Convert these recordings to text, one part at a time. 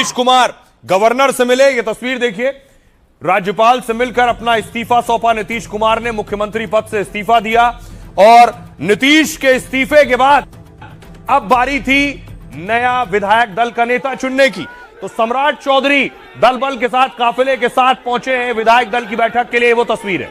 Nitish Kumar governor से मिले, ये तस्वीर देखिए। राज्यपाल से मिलकर अपना इस्तीफा सौंपा नीतीश कुमार ने, मुख्यमंत्री पद से इस्तीफा दिया। और नीतीश के इस्तीफे के बाद अब बारी थी नया विधायक दल का नेता चुनने की। तो सम्राट चौधरी दल बल के साथ, काफिले के साथ पहुंचे हैं विधायक दल की बैठक के लिए। वो तस्वीर है।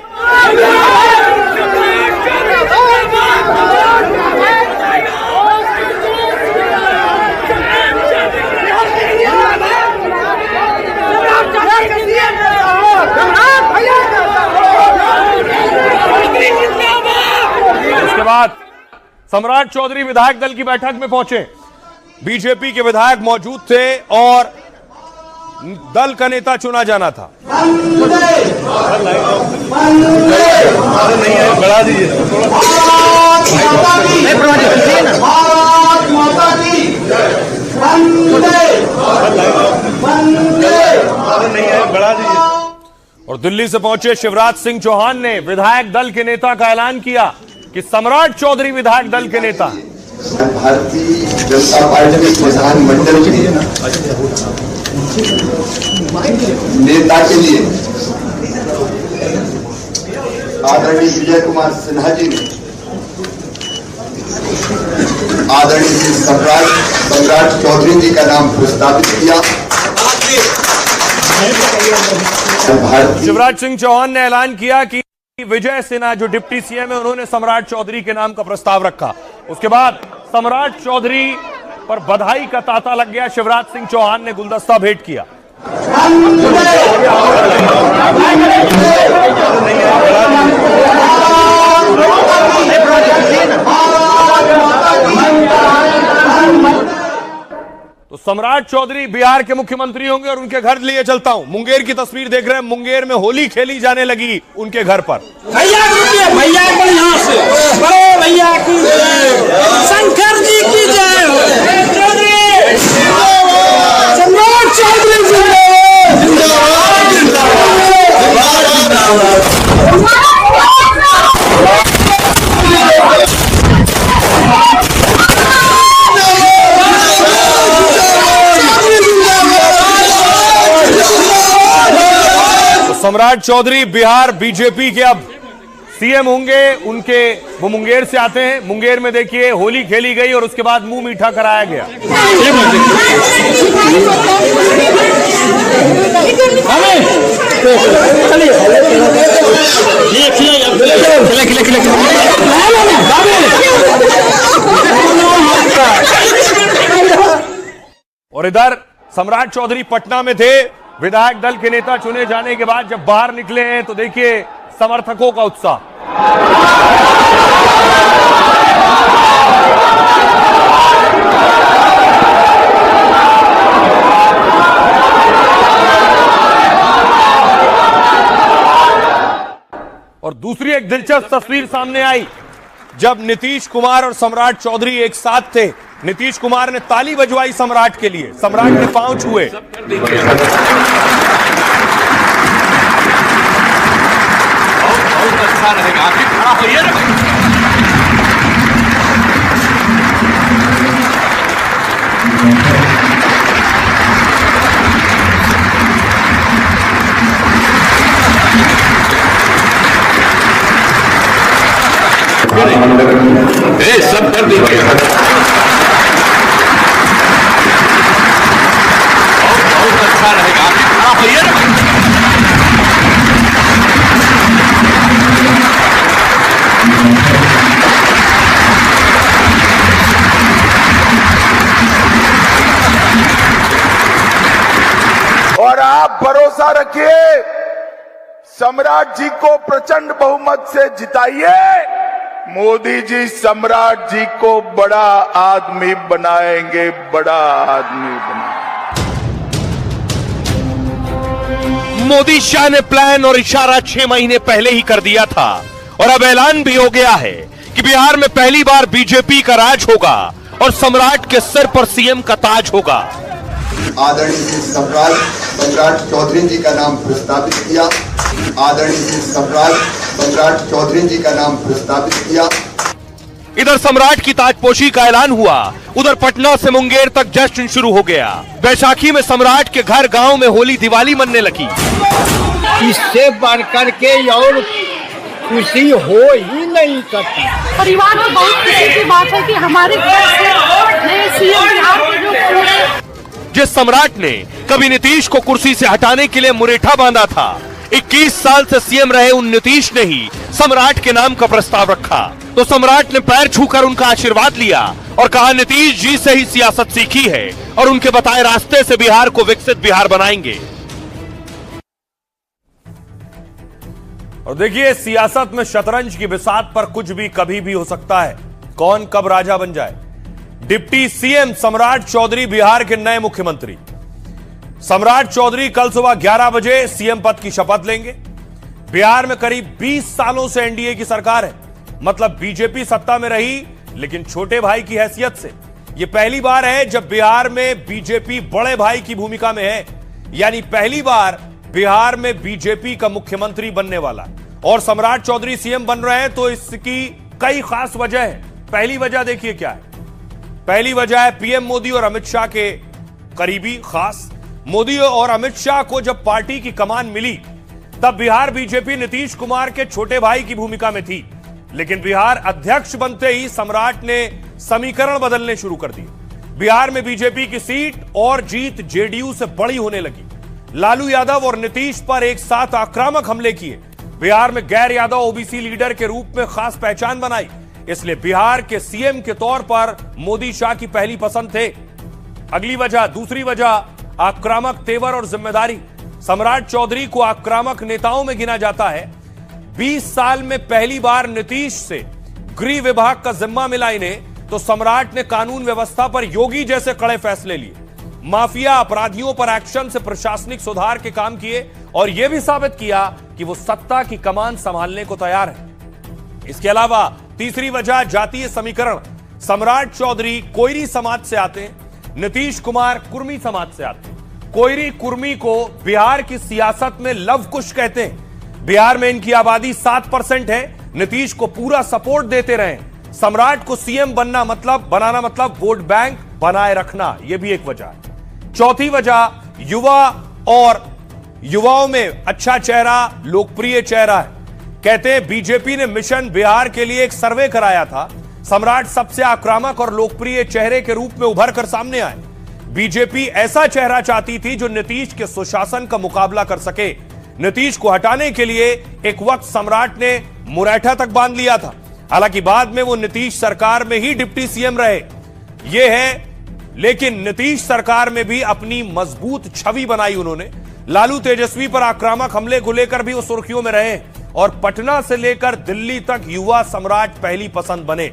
उसके बाद सम्राट चौधरी विधायक दल की बैठक में पहुंचे। बीजेपी के विधायक मौजूद थे और दल का नेता चुना जाना था। बढ़ा दीजिए। बढ़ा दीजिए। और दिल्ली से पहुंचे शिवराज सिंह चौहान ने विधायक दल के नेता का ऐलान किया कि सम्राट चौधरी विधायक दल के नेता। भारतीय जनता पार्टी के विधानमंडल के नेता के लिए आदरणीय विजय कुमार सिन्हा जी ने आदरणीय सम्राट चौधरी जी का नाम प्रस्तावित किया। शिवराज सिंह चौहान ने ऐलान किया कि विजय सिन्हा जो डिप्टी सीएम है, उन्होंने सम्राट चौधरी के नाम का प्रस्ताव रखा। उसके बाद सम्राट चौधरी पर बधाई का तांता लग गया। शिवराज सिंह चौहान ने गुलदस्ता भेंट किया। तो सम्राट चौधरी बिहार के मुख्यमंत्री होंगे और उनके घर लिए चलता हूं। मुंगेर की तस्वीर देख रहे हैं। मुंगेर में होली खेली जाने लगी उनके घर पर। भैया को यहाँ से बड़े भैया की शंकर जी की जय हो। सम्राट चौधरी सम्राट चौधरी बिहार बीजेपी के अब सीएम होंगे। उनके वो मुंगेर से आते हैं। मुंगेर में देखिए होली खेली गई और उसके बाद मुंह मीठा कराया गया। और इधर सम्राट चौधरी पटना में थे। विधायक दल के नेता चुने जाने के बाद जब बाहर निकले हैं तो देखिए समर्थकों का उत्साह। और दूसरी एक दिलचस्प तस्वीर सामने आई जब नीतीश कुमार और सम्राट चौधरी एक साथ थे। नीतीश कुमार ने ताली बजवाई सम्राट के लिए। सम्राट के पांव छुए। अच्छा रहेगा, आप भी खड़ा होइए ना भाई। सब कर दीजिए। बहुत अच्छा रहेगा, आप भी खड़ा होइए ना भाई। और आप भरोसा रखिए, सम्राट जी को प्रचंड बहुमत से जिताइए। मोदी जी सम्राट जी को बड़ा आदमी बनाएंगे, बड़ा आदमी बनाएंगे। मोदी शाह ने प्लान और इशारा 6 महीने पहले ही कर दिया था और अब ऐलान भी हो गया है कि बिहार में पहली बार बीजेपी का राज होगा और सम्राट के सिर पर सीएम का ताज होगा। आदरणीय सम्राट चौधरी जी का नाम प्रस्तावित किया। आदरणीय सम्राट चौधरी जी का नाम प्रस्तावित किया। इधर सम्राट की ताजपोशी का ऐलान हुआ, उधर पटना से मुंगेर तक जश्न शुरू हो गया। बैसाखी में सम्राट के घर गांव में होली दिवाली मनने लगी। इससे बढ़कर के और खुशी हो ही नहीं सकती। परिवार में बहुत खुशी की बात है कि हमारे घर से नए सीएम बिहार के जो पूरे जिस सम्राट ने कभी नीतीश को कुर्सी से हटाने के लिए मुरेठा बांधा था, 21 साल से सीएम रहे उन नीतीश ने ही सम्राट के नाम का प्रस्ताव रखा। तो सम्राट ने पैर छूकर उनका आशीर्वाद लिया और कहा नीतीश जी से ही सियासत सीखी है और उनके बताए रास्ते से बिहार को विकसित बिहार बनाएंगे। और देखिए, सियासत में शतरंज की बिसात पर कुछ भी कभी भी हो सकता है। कौन कब राजा बन जाए। डिप्टी सीएम सम्राट चौधरी बिहार के नए मुख्यमंत्री। सम्राट चौधरी कल सुबह 11 बजे सीएम पद की शपथ लेंगे। बिहार में करीब 20 सालों से एनडीए की सरकार है, मतलब बीजेपी सत्ता में रही लेकिन छोटे भाई की हैसियत से। यह पहली बार है जब बिहार में बीजेपी बड़े भाई की भूमिका में है, यानी पहली बार बिहार में बीजेपी का मुख्यमंत्री बनने वाला। और सम्राट चौधरी सीएम बन रहे हैं तो इसकी कई खास वजह है। पहली वजह देखिए क्या है। पहली वजह है पीएम मोदी और अमित शाह के करीबी खास। मोदी और अमित शाह को जब पार्टी की कमान मिली तब बिहार बीजेपी नीतीश कुमार के छोटे भाई की भूमिका में थी, लेकिन बिहार अध्यक्ष बनते ही सम्राट ने समीकरण बदलने शुरू कर दिए। बिहार में बीजेपी की सीट और जीत जेडीयू से बड़ी होने लगी। लालू यादव और नीतीश पर एक साथ आक्रामक हमले किए। बिहार में गैर यादव ओबीसी लीडर के रूप में खास पहचान बनाई, इसलिए बिहार के सीएम के तौर पर मोदी शाह की पहली पसंद थे। अगली वजह, दूसरी वजह, आक्रामक तेवर और जिम्मेदारी। सम्राट चौधरी को आक्रामक नेताओं में गिना जाता है। 20 साल में पहली बार नीतीश से गृह विभाग का जिम्मा मिला इन्हें, तो सम्राट ने कानून व्यवस्था पर योगी जैसे कड़े फैसले लिए। माफिया अपराधियों पर एक्शन से प्रशासनिक सुधार के काम किए और यह भी साबित किया कि वो सत्ता की कमान संभालने को तैयार है। इसके अलावा तीसरी वजह, जातीय समीकरण। सम्राट चौधरी कोयरी समाज से आते हैं, नीतीश कुमार कुर्मी समाज से आते हैं। कोयरी कुर्मी को बिहार की सियासत में लव कुश कहते हैं। बिहार में इनकी आबादी 7% है। नीतीश को पूरा सपोर्ट देते रहे। सम्राट को सीएम बनाना मतलब वोट बैंक बनाए रखना, यह भी एक वजह है। चौथी वजह, युवा और युवाओं में अच्छा चेहरा, लोकप्रिय चेहरा है। कहते हैं बीजेपी ने मिशन बिहार के लिए एक सर्वे कराया था। सम्राट सबसे आक्रामक और लोकप्रिय चेहरे के रूप में उभर कर सामने आए। बीजेपी ऐसा चेहरा चाहती थी जो नीतीश के सुशासन का मुकाबला कर सके। नीतीश को हटाने के लिए एक वक्त सम्राट ने मुरैठा तक बांध लिया था। हालांकि बाद में वो नीतीश सरकार में ही डिप्टी सीएम रहे। ये है, लेकिन नीतीश सरकार में भी अपनी मजबूत छवि बनाई उन्होंने। लालू तेजस्वी पर आक्रामक हमले को लेकर भी वो सुर्खियों में रहे और पटना से लेकर दिल्ली तक युवा सम्राट पहली पसंद बने।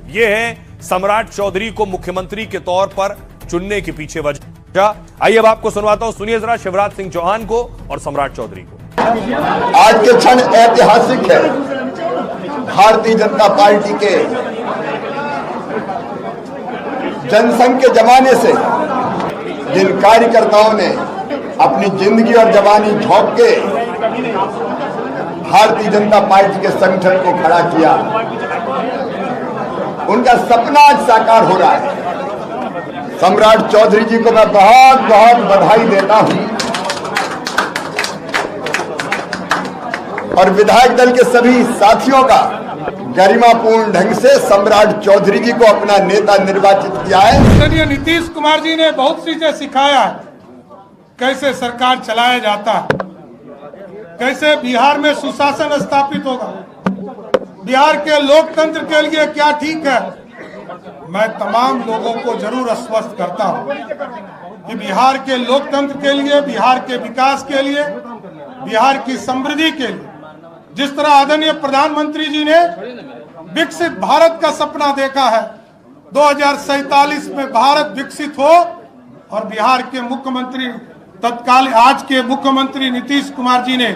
ये है सम्राट चौधरी को मुख्यमंत्री के तौर पर चुनने के पीछे वजह। आइए अब आपको सुनवाता हूं, सुनिए जरा शिवराज सिंह चौहान को और सम्राट चौधरी को। आज के क्षण ऐतिहासिक है। भारतीय जनता पार्टी के जनसंघ के जमाने से जिन कार्यकर्ताओं ने अपनी जिंदगी और जवानी झोंक के भारतीय जनता पार्टी के संगठन को खड़ा किया, उनका सपना आज साकार हो रहा है। सम्राट चौधरी जी को मैं बहुत बहुत बधाई देता हूं और विधायक दल के सभी साथियों का गरिमापूर्ण ढंग से सम्राट चौधरी जी को अपना नेता निर्वाचित किया है। नीतीश कुमार जी ने बहुत चीजें सिखाया है, कैसे सरकार चलाया जाता है, कैसे बिहार में सुशासन स्थापित होगा, बिहार के लोकतंत्र के लिए क्या ठीक है। मैं तमाम लोगों को जरूर आश्वस्त करता हूं कि बिहार के लोकतंत्र के लिए, बिहार के विकास के लिए, बिहार की समृद्धि के लिए, जिस तरह आदरणीय प्रधानमंत्री जी ने विकसित भारत का सपना देखा है, 2047 में भारत विकसित हो, और बिहार के मुख्यमंत्री तत्काल आज के मुख्यमंत्री नीतीश कुमार जी ने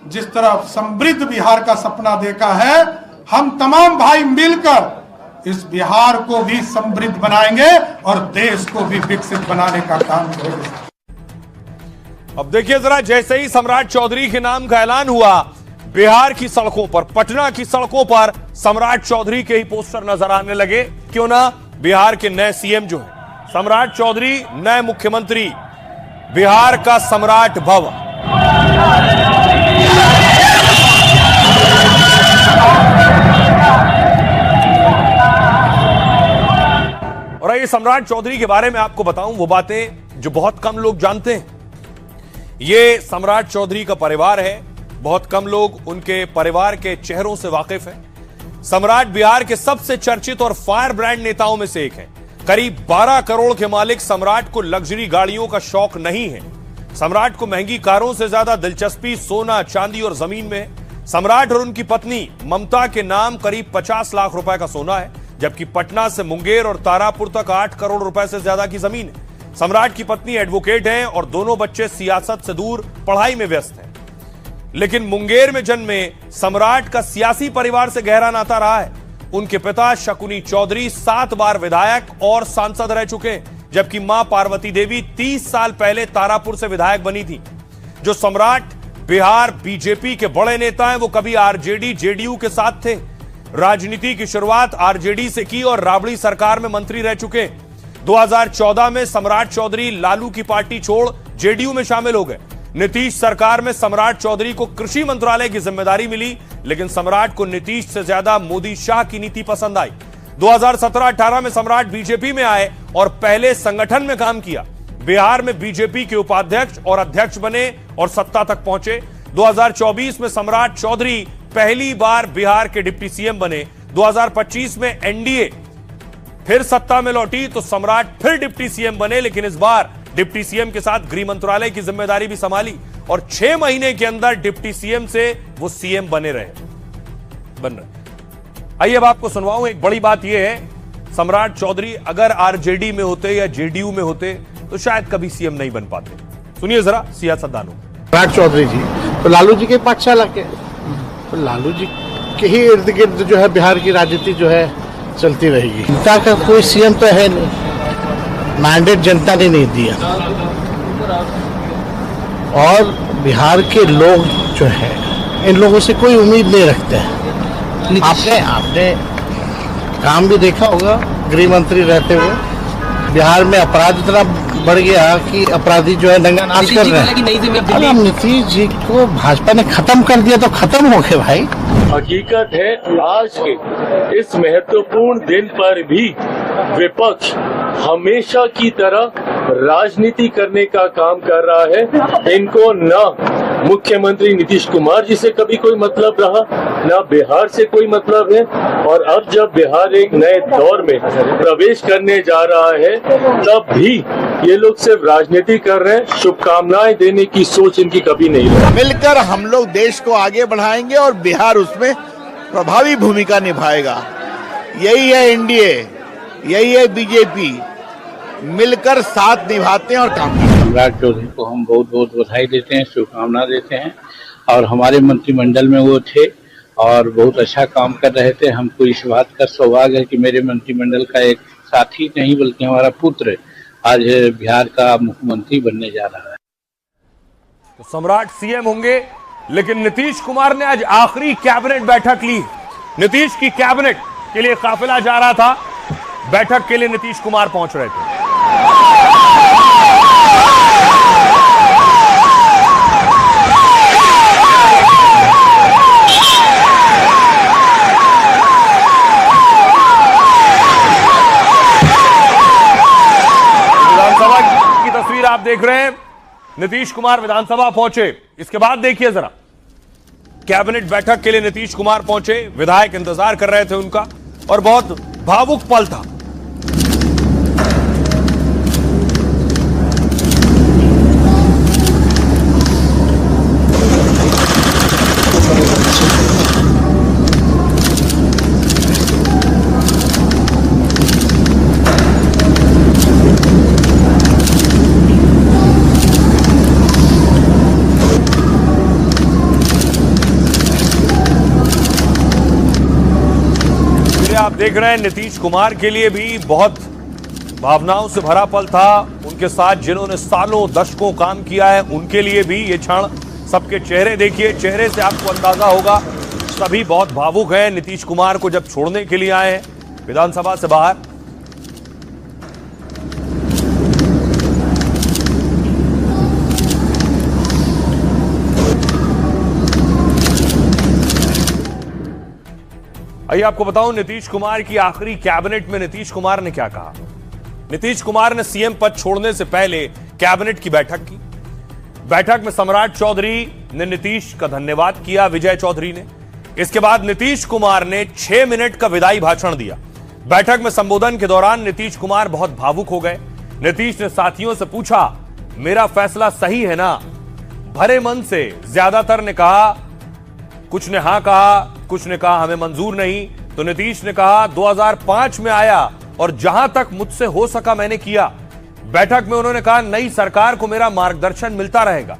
जिस तरह समृद्ध बिहार का सपना देखा है, हम तमाम भाई मिलकर इस बिहार को भी समृद्ध बनाएंगे और देश को भी विकसित बनाने का काम करेंगे। अब देखिए जरा, जैसे ही सम्राट चौधरी के नाम का ऐलान हुआ, बिहार की सड़कों पर, पटना की सड़कों पर सम्राट चौधरी के ही पोस्टर नजर आने लगे। क्यों ना, बिहार के नए सीएम जो है सम्राट चौधरी, नए मुख्यमंत्री, बिहार का सम्राट भव। और ये सम्राट चौधरी के बारे में आपको बताऊं वो बातें जो बहुत कम लोग जानते हैं। ये सम्राट चौधरी का परिवार है, बहुत कम लोग उनके परिवार के चेहरों से वाकिफ हैं। सम्राट बिहार के सबसे चर्चित और फायर ब्रांड नेताओं में से एक है। करीब 12 करोड़ के मालिक सम्राट को लग्जरी गाड़ियों का शौक नहीं है। सम्राट को महंगी कारों से ज्यादा दिलचस्पी सोना, चांदी और जमीन में है। सम्राट और उनकी पत्नी ममता के नाम करीब 50 लाख रुपए का सोना है, जबकि पटना से मुंगेर और तारापुर तक 8 करोड़ रुपए से ज्यादा की जमीन है। सम्राट की पत्नी एडवोकेट हैं और दोनों बच्चे सियासत से दूर पढ़ाई में व्यस्त हैं। लेकिन मुंगेर में जन्मे सम्राट का सियासी परिवार से गहरा नाता रहा है। उनके पिता शकुनी चौधरी 7 बार विधायक और सांसद रह चुके हैं, जबकि मां पार्वती देवी 30 साल पहले तारापुर से विधायक बनी थी। जो सम्राट बिहार बीजेपी के बड़े नेता हैं, वो कभी आरजेडी जेडीयू के साथ थे। राजनीति की शुरुआत आरजेडी से की और राबड़ी सरकार में मंत्री रह चुके। 2014 में सम्राट चौधरी लालू की पार्टी छोड़ जेडीयू में शामिल हो गए। नीतीश सरकार में सम्राट चौधरी को कृषि मंत्रालय की जिम्मेदारी मिली, लेकिन सम्राट को नीतीश से ज्यादा मोदी शाह की नीति पसंद आई। 2017-18 में सम्राट बीजेपी में आए और पहले संगठन में काम किया। बिहार में बीजेपी के उपाध्यक्ष और अध्यक्ष बने और सत्ता तक पहुंचे। 2024 में सम्राट चौधरी पहली बार बिहार के डिप्टी सीएम बने। 2025 में एनडीए फिर सत्ता में लौटी तो सम्राट फिर डिप्टी सीएम बने, लेकिन इस बार डिप्टी सीएम के साथ गृह मंत्रालय की जिम्मेदारी भी संभाली और 6 महीने के अंदर डिप्टी सीएम से वो सीएम बन रहे। आइए अब आपको सुनवाऊं। एक बड़ी बात यह है, सम्राट चौधरी अगर आरजेडी में होते या जेडीयू में होते तो शायद कभी सीएम नहीं बन पाते। सुनिए जरा सियासतदानों। सम्राट चौधरी जी तो लालू जी के 5 साल के, तो लालू जी के ही इर्द गिर्द जो है बिहार की राजनीति जो है चलती रहेगी। जनता का कोई सीएम तो है नहीं, मैंडेट जनता ने नहीं दिया और बिहार के लोग जो है इन लोगों से कोई उम्मीद नहीं रखते हैं। आपने काम भी देखा होगा, गृह मंत्री रहते हुए बिहार में अपराध इतना बढ़ गया कि अपराधी जो है दंगा नाच कर रहे हैं। अब नीतीश जी को भाजपा ने खत्म कर दिया तो खत्म हो गए भाई। हकीकत है आज के इस महत्वपूर्ण दिन पर भी विपक्ष हमेशा की तरह राजनीति करने का काम कर रहा है। इनको न मुख्यमंत्री नीतीश कुमार जी से कभी कोई मतलब रहा, न बिहार से कोई मतलब है, और अब जब बिहार एक नए दौर में प्रवेश करने जा रहा है तब भी ये लोग सिर्फ राजनीति कर रहे हैं। शुभकामनाएं देने की सोच इनकी कभी नहीं रही। मिलकर हम लोग देश को आगे बढ़ाएंगे और बिहार उसमें प्रभावी भूमिका निभाएगा। यही है एनडीए, यही है बीजेपी, मिलकर साथ निभाते हैं और काम करते हैं। सम्राट चौधरी को हम बहुत बहुत बधाई देते हैं, शुभकामना देते हैं और हमारे मंत्रिमंडल में वो थे और बहुत अच्छा काम कर रहे थे। हमको इस बात का सौभाग्य है कि मेरे मंत्रिमंडल का एक साथी नहीं बल्कि हमारा पुत्र आज बिहार का मुख्यमंत्री बनने जा रहा है। तो सम्राट सीएम होंगे, लेकिन नीतीश कुमार ने आज आखिरी कैबिनेट बैठक ली। नीतीश की कैबिनेट के लिए काफिला जा रहा था, बैठक के लिए नीतीश कुमार पहुंच रहे थे। विधानसभा की तस्वीर आप देख रहे हैं, नीतीश कुमार विधानसभा पहुंचे। इसके बाद देखिए जरा, कैबिनेट बैठक के लिए नीतीश कुमार पहुंचे, विधायक इंतजार कर रहे थे उनका और बहुत भावुक पल था। आप देख रहे हैं नीतीश कुमार के लिए भी बहुत भावनाओं से भरा पल था। उनके साथ जिन्होंने सालों दशकों काम किया है उनके लिए भी ये क्षण सबके चेहरे देखिए, चेहरे से आपको अंदाजा होगा सभी बहुत भावुक हैं नीतीश कुमार को जब छोड़ने के लिए आए हैं विधानसभा से बाहर। आइए आपको बताऊं नीतीश कुमार की आखिरी कैबिनेट में नीतीश कुमार ने क्या कहा। नीतीश कुमार ने सीएम पद छोड़ने से पहले कैबिनेट की बैठक की। बैठक में सम्राट चौधरी ने नीतीश का धन्यवाद किया, विजय चौधरी ने। इसके बाद नीतीश कुमार ने 6 मिनट का विदाई भाषण दिया। बैठक में संबोधन के दौरान नीतीश कुमार बहुत भावुक हो गए। नीतीश ने साथियों से पूछा, मेरा फैसला सही है ना? भरे मन से ज्यादातर ने कहा, कुछ ने हां कहा, कुछ ने कहा हमें मंजूर नहीं। तो नीतीश ने कहा 2005 में आया और जहां तक मुझसे हो सका मैंने किया। बैठक में उन्होंने कहा नई सरकार को मेरा मार्गदर्शन मिलता रहेगा।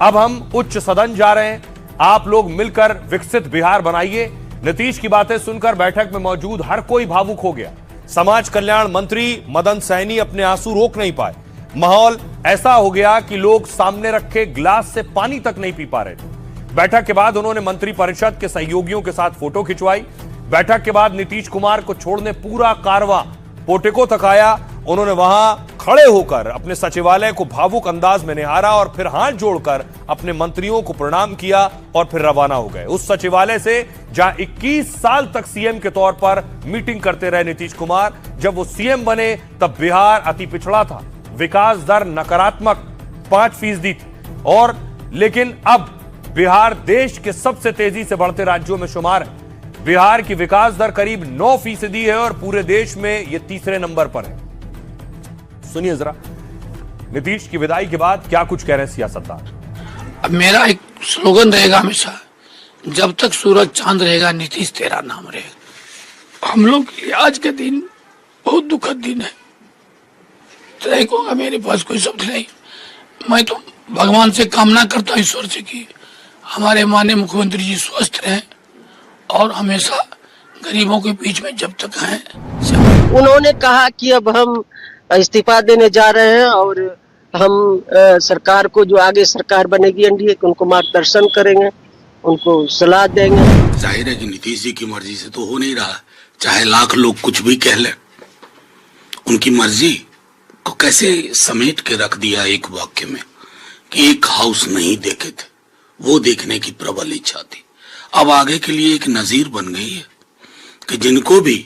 अब हम उच्च सदन जा रहे हैं, आप लोग मिलकर विकसित बिहार बनाइए। नीतीश की बातें सुनकर बैठक में मौजूद हर कोई भावुक हो गया। समाज कल्याण मंत्री मदन सैनी अपने आंसू रोक नहीं पाए। माहौल ऐसा हो गया कि लोग सामने रखे गिलास से पानी तक नहीं पी पा रहे थे। बैठक के बाद उन्होंने मंत्रिपरिषद के सहयोगियों के साथ फोटो खिंचवाई। बैठक के बाद नीतीश कुमार को छोड़ने पूरा कारवां पोटेको तक आया। उन्होंने वहां खड़े होकर अपने सचिवालय को भावुक अंदाज में निहारा और फिर हाथ जोड़कर अपने मंत्रियों को प्रणाम किया और फिर रवाना हो गए उस सचिवालय से जहां 21 साल तक सीएम के तौर पर मीटिंग करते रहे नीतीश कुमार। जब वो सीएम बने तब बिहार अति पिछड़ा था, विकास दर नकारात्मक 5% थी और लेकिन अब बिहार देश के सबसे तेजी से बढ़ते राज्यों में शुमार है। बिहार की विकास दर करीब 9% है और पूरे देश में यह तीसरे नंबर पर है। सुनिए जरा नीतीश की विदाई के बाद क्या कुछ कह रहे हैं सियासतदान। अब मेरा एक स्लोगन रहेगा हमेशा, जब तक सूरज चांद रहेगा नीतीश तेरा नाम रहेगा। हम लोग के लिए आज के दिन बहुत दुखद दिन है। तो होगा मेरे पास कोई शब्द नहीं। मैं तो भगवान से कामना करता हूँ, ईश्वर से कि हमारे माननीय मुख्यमंत्री जी स्वस्थ रहें और हमेशा गरीबों के बीच में जब तक हैं। उन्होंने कहा कि अब हम इस्तीफा देने जा रहे हैं और हम सरकार को जो आगे सरकार बनेगी एनडीए को उनको मार्गदर्शन करेंगे, उनको सलाह देंगे। जाहिर है कि नीतीश जी की मर्जी से तो हो नहीं रहा, चाहे लाख लोग कुछ भी कह ले। उनकी मर्जी को कैसे समेट के रख दिया एक वाक्य में कि एक हाउस नहीं देखे थे, वो देखने की प्रबल इच्छा थी। अब आगे के लिए एक नजीर बन गई है कि जिनको भी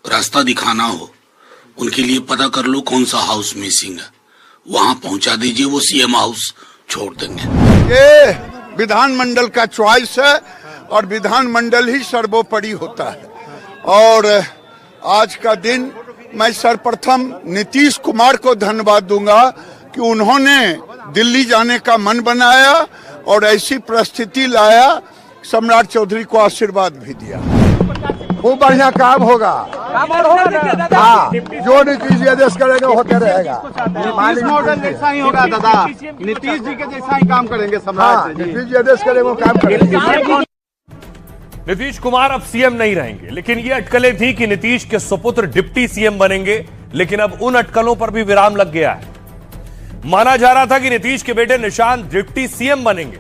रास्ता दिखाना हो उनके लिए पता कर लो कौन सा हाउस मिसिंग है, वहां पहुंचा दीजिए, वो सीएम हाउस छोड़ देंगे। ये विधानमंडल का चॉइस है और विधानमंडल ही सर्वोपरि होता है। और आज का दिन मैं सर्वप्रथम नीतीश कुमार को धन्यवाद दूंगा कि उन्होंने दिल्ली जाने का मन बनाया और ऐसी परिस्थिति लाया, सम्राट चौधरी को आशीर्वाद भी दिया। खूब बढ़िया काम होगा। हाँ, जो नीतीश आदेश करेंगे होते रहेगा। नीतीश मॉडल जैसा ही होगा दादा, नीतीश जी के जैसा ही काम करेंगे सम्राट जी। नीतीश जी आदेश करेंगे वो काम करेंगे। नीतीश कुमार अब सीएम नहीं रहेंगे, लेकिन ये अटकलें थी कि नीतीश के सुपुत्र डिप्टी सीएम बनेंगे। लेकिन अब उन अटकलों पर भी विराम लग गया है। माना जा रहा था कि नीतीश के बेटे निशांत डिप्टी सीएम बनेंगे,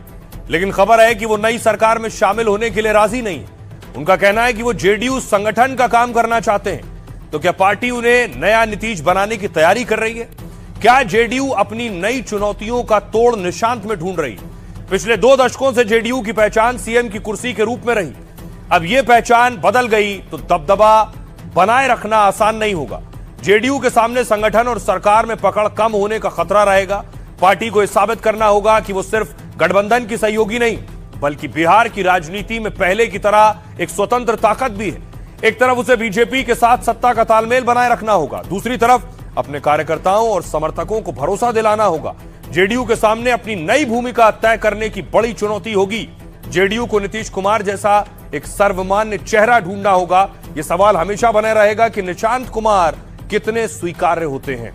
लेकिन खबर है कि वो नई सरकार में शामिल होने के लिए राजी नहीं है। उनका कहना है कि वो जेडीयू संगठन का काम करना चाहते हैं। तो क्या पार्टी उन्हें नया नीतीश बनाने की तैयारी कर रही है? क्या जेडीयू अपनी नई चुनौतियों का तोड़ निशांत में ढूंढ रही है? पिछले 2 दशकों से जेडीयू की पहचान सीएम की कुर्सी के रूप में रही। अब यह पहचान बदल गई तो दबदबा बनाए रखना आसान नहीं होगा। जेडीयू के सामने संगठन और सरकार में पकड़ कम होने का खतरा रहेगा। पार्टी को यह साबित करना होगा कि वो सिर्फ गठबंधन की सहयोगी नहीं, बल्कि बिहार की राजनीति में पहले की तरह एक स्वतंत्र ताकत भी है। एक तरफ उसे बीजेपी के साथ सत्ता का तालमेल बनाए रखना होगा, दूसरी तरफ अपने कार्यकर्ताओं और समर्थकों को भरोसा दिलाना होगा। जेडीयू के सामने अपनी नई भूमिका तय करने की बड़ी चुनौती होगी। जेडीयू को नीतीश कुमार जैसा एक सर्वमान्य चेहरा ढूंढना होगा। यह सवाल हमेशा बने रहेगा कि निशांत कुमार कितने स्वीकार्य होते हैं।